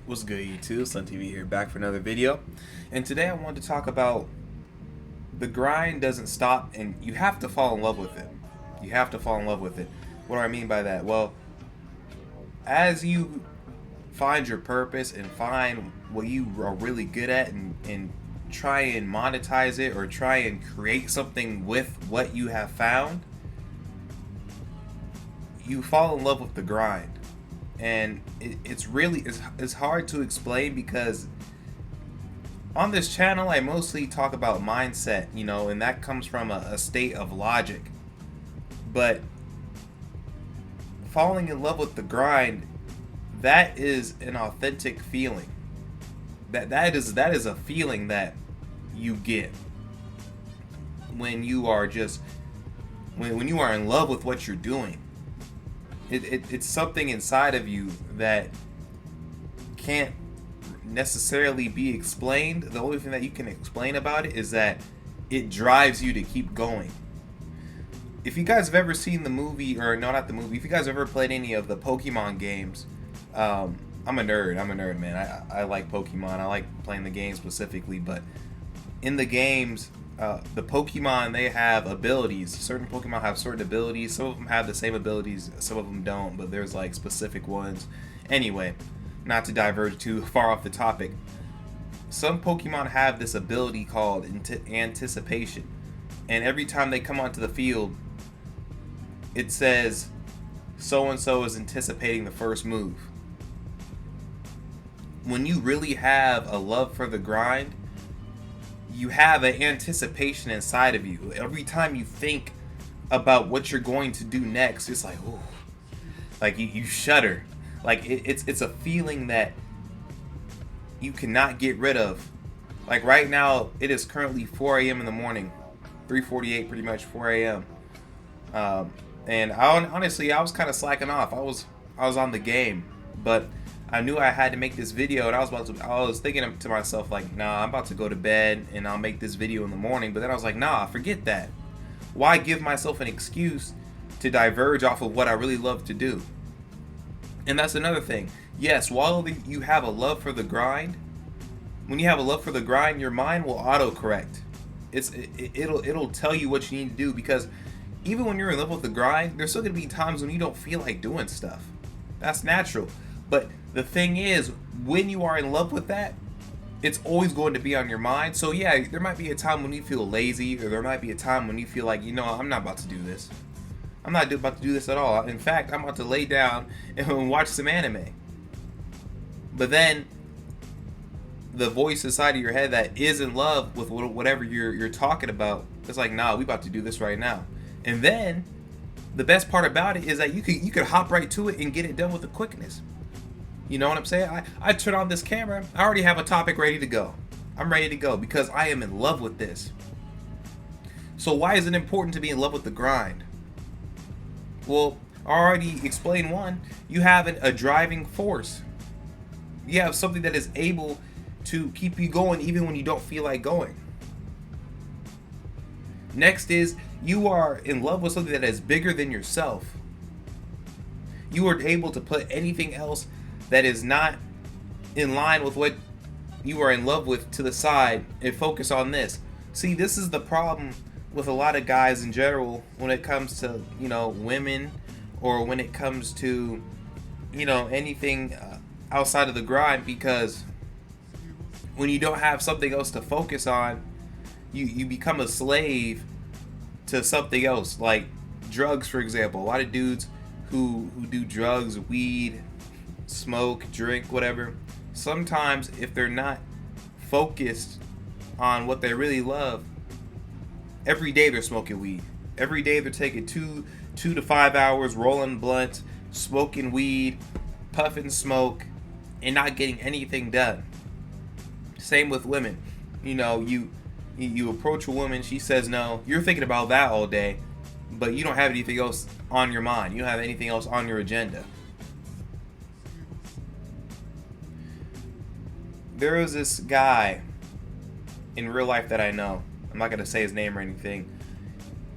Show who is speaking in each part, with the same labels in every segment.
Speaker 1: What's good, YouTube? SlimTv here, back for another video. And today I wanted to talk about the grind doesn't stop, and you have to fall in love with it. You have to fall in love with it. What do I mean by that? Well, as you find your purpose and find what you are really good at and try and monetize it or try and create something with what you have found, you fall in love with the grind. And it's hard to explain because on this channel I mostly talk about mindset, and that comes from a state of logic. But falling in love with the grind, that is an authentic feeling. That is a feeling that you get when you are just when you are in love with what you're doing. It's something inside of you that can't necessarily be explained. The only thing that you can explain about it is that it drives you to keep going. If you guys have ever seen the movie, or no, not the movie, if you guys have ever played any of the Pokemon games, I'm a nerd, man. I like Pokemon. I like playing the game specifically, but in the games, the Pokemon, they have abilities. Certain Pokemon have certain abilities. Some of them have the same abilities, some of them don't, but there's like specific ones. Anyway, not to diverge too far off the topic, some Pokemon have this ability called anticipation, and every time they come onto the field, it says so and so is anticipating the first move. When you really have a love for the grind, you have an anticipation inside of you. Every time you think about what you're going to do next, it's like, oh, like you shudder. Like it's a feeling that you cannot get rid of. Like right now, it is currently 4 a.m. in the morning, 3:48, pretty much 4 a.m. And honestly, I was kind of slacking off. I was on the game, but I knew I had to make this video, and I was thinking to myself, like, nah, I'm about to go to bed and I'll make this video in the morning. But then I was like, nah, forget that. Why give myself an excuse to diverge off of what I really love to do? And that's another thing. Yes, while you have a love for the grind, when you have a love for the grind, your mind will autocorrect. It'll tell you what you need to do, because even when you're in love with the grind, there's still gonna be times when you don't feel like doing stuff. That's natural. But the thing is, when you are in love with that, it's always going to be on your mind. So yeah, there might be a time when you feel lazy, or there might be a time when you feel like, I'm not about to do this. I'm not about to do this at all. In fact, I'm about to lay down and watch some anime. But then the voice inside of your head that is in love with whatever you're talking about, it's like, nah, we about to do this right now. And then the best part about it is that you could hop right to it and get it done with the quickness. You know what I'm saying? I turn on this camera, I already have a topic ready to go. I'm ready to go because I am in love with this. So why is it important to be in love with the grind? Well, I already explained one. You have a driving force. You have something that is able to keep you going even when you don't feel like going. Next is, you are in love with something that is bigger than yourself. You are able to put anything else that is not in line with what you are in love with to the side and focus on this. See, this is the problem with a lot of guys in general when it comes to, women, or when it comes to, anything outside of the grind, because when you don't have something else to focus on, you become a slave to something else, like drugs, for example. A lot of dudes who do drugs, weed, smoke, drink, whatever, sometimes if they're not focused on what they really love, every day they're smoking weed. Every day they're taking 2 to 5 hours rolling blunts, smoking weed, puffing smoke, and not getting anything done. Same with women. You approach a woman, she says no, you're thinking about that all day, but you don't have anything else on your mind. You don't have anything else on your agenda. There was this guy in real life that I know. I'm not going to say his name or anything.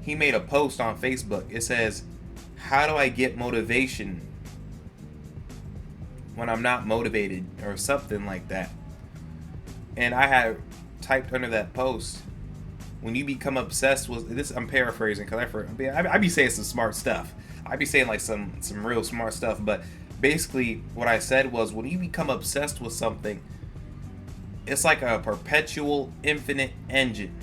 Speaker 1: He made a post on Facebook. It says, how do I get motivation when I'm not motivated or something like that. And I had typed under that post, when you become obsessed with this, I'm paraphrasing because I be saying some smart stuff. I be saying like some real smart stuff, but basically what I said was, when you become obsessed with something, it's like a perpetual infinite engine.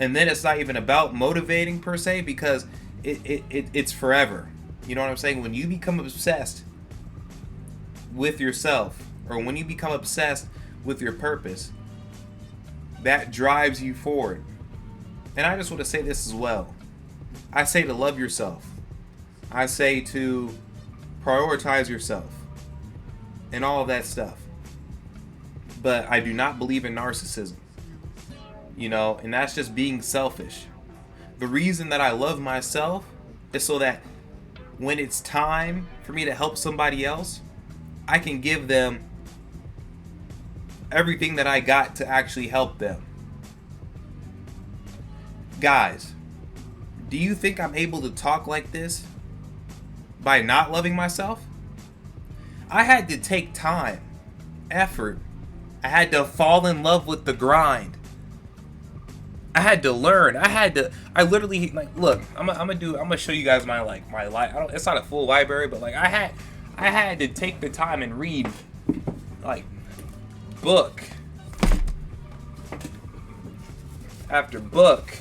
Speaker 1: And then it's not even about motivating per se, because it's forever. You know what I'm saying? When you become obsessed with yourself, or when you become obsessed with your purpose, that drives you forward. And I just want to say this as well. I say to love yourself. I say to prioritize yourself and all of that stuff. But I do not believe in narcissism. You know, and that's just being selfish. The reason that I love myself is so that when it's time for me to help somebody else, I can give them everything that I got to actually help them. Guys, do you think I'm able to talk like this by not loving myself? I had to take time, effort. I had to fall in love with the grind. I had to learn. I literally, like, look, I'm gonna show you guys my life. It's not a full library, but like I had to take the time and read like book after book.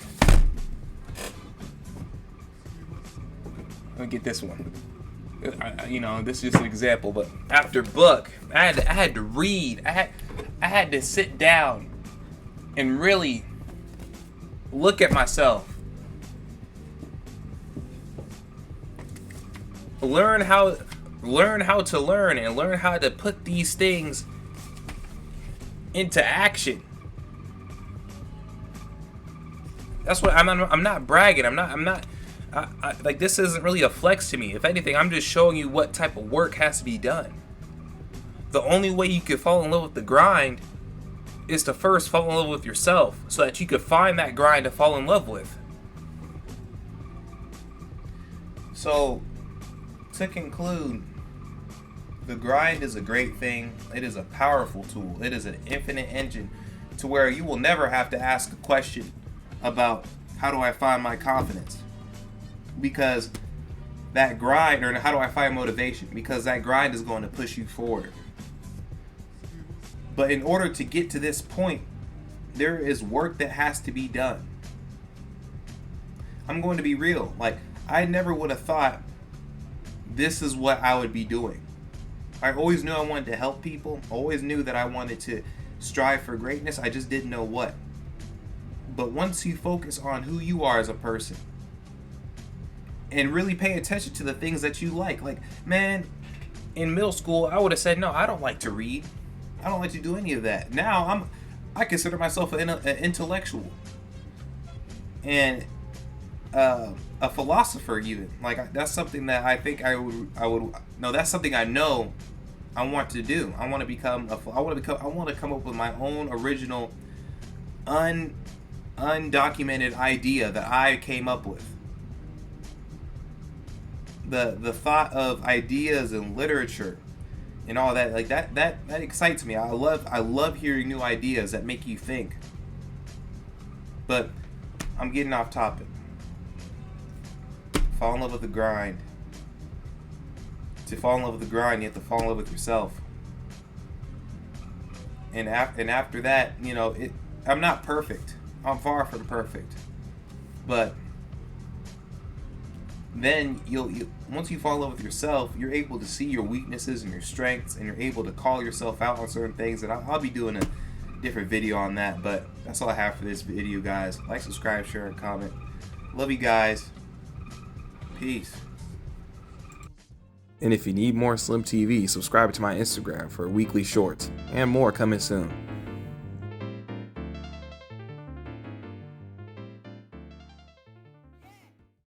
Speaker 1: Let me get this one. You know, this is just an example, but after book, I had to read. I had to sit down and really look at myself. Learn how to learn, and learn how to put these things into action. That's what I'm not bragging. I'm not like, this isn't really a flex to me. If anything, I'm just showing you what type of work has to be done. The only way you can fall in love with the grind is to first fall in love with yourself, so that you could find that grind to fall in love with. So, to conclude, the grind is a great thing. It is a powerful tool. It is an infinite engine to where you will never have to ask a question about how do I find my confidence, because that grind, or how do I find motivation, because that grind is going to push you forward. But in order to get to this point, there is work that has to be done. I'm going to be real. Like, I never would have thought this is what I would be doing. I always knew I wanted to help people. I always knew that I wanted to strive for greatness. I just didn't know what. But once you focus on who you are as a person and really pay attention to the things that you like man, in middle school, I would have said, no, I don't like to read. I don't like to do any of that. Now I consider myself an intellectual and a philosopher even. Like, that's something that I think I would no, that's something I know I want to do. I want to come up with my own original undocumented idea that I came up with. The thought of ideas and literature and all that, like that excites me. I love hearing new ideas that make you think. But I'm getting off topic. Fall in love with the grind. To fall in love with the grind, you have to fall in love with yourself. And after that, you know, I'm not perfect. I'm far from perfect. But then once you fall in love with yourself, you're able to see your weaknesses and your strengths, and you're able to call yourself out on certain things. And I'll be doing a different video on that. But that's all I have for this video, guys. Like, subscribe, share, and comment. Love you guys. Peace. And if you need more SlimTv, subscribe to my Instagram for weekly shorts and more coming soon.